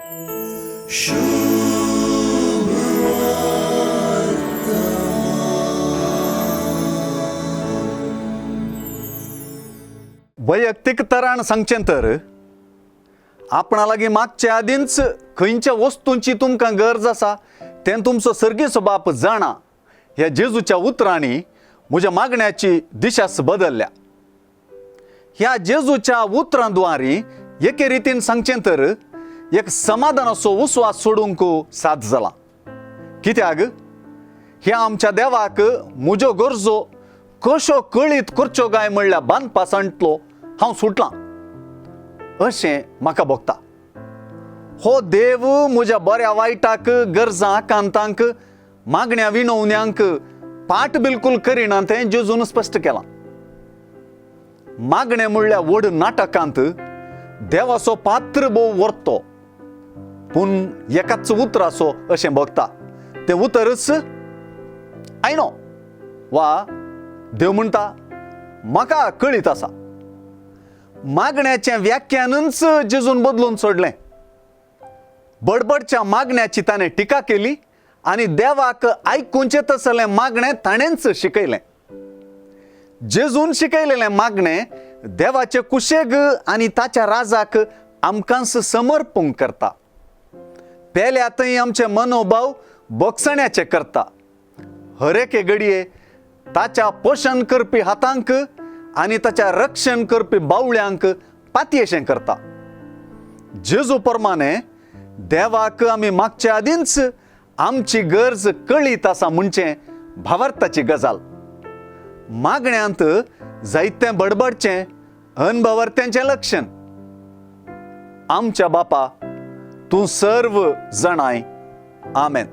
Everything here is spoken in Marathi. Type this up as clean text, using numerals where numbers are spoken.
वैयक्तिक तरान सांगचें तर आपणा लागीं मागचे आदींच खंयच्या वस्तूंची तुमकां गरज आसा तें तुमचो सर्गीचो बाप जाणा. ह्या जेजूच्या उतरांनी म्हज्या मागण्याची दिशाच बदलल्या. ह्या जेजूच्या उतरांद्वारी एके रितीन सांगचें तर एक समाधानाचो उस्वास सोडूंक साद जाला. कित्याक ह्या आमच्या देवाक म्हज्यो गरजो कश्यो कळीत करच्यो काय म्हणल्यार बांदपासंतलो हांव सुटलां अशें म्हाका भोगता. हो देव म्हज्या बऱ्या वायटाक गरजां कांतांक मागण्या विनवण्यांक पाट बिलकुल करिना तें जेजून स्पश्ट केलां. मागणें म्हणल्यार व्हड नाटकांत देवाचो पात्र भोव व्हरतो पूण एकाच उतराचो अशें भोगता. तें उतरच आय नो वा देव म्हणटा म्हाका कळीत आसा. मागण्याचें व्याख्यानच जेजून बदलून सोडलें. बडबडच्या मागण्याची ताणें टिका केली आनी देवाक आयकूंचें तसलें मागणें ताणेंच शिकयलें. जेजून शिकयलेलें मागणें देवाचे कुशेग आनी ताच्या राजाक आमकांच समर्पूंक करता. पेल्यातय आमचे मनोभाव बोगसण्याचे करता. हर एके घडये ताच्या पोशण करपी हातांक आनी ताच्या रक्षण करपी बावळ्यांक पातयेशें करता. जेजू प्रमाणे देवाक आमी मागचे आदींच आमची गरज कळीत आसा म्हणचें भावार्थाची गजाल. मागण्यांत जायतें बडबडचें अनभवर्त्यांचें लक्षण. आमच्या बापा तूं सर्व जाणाय. आमेन.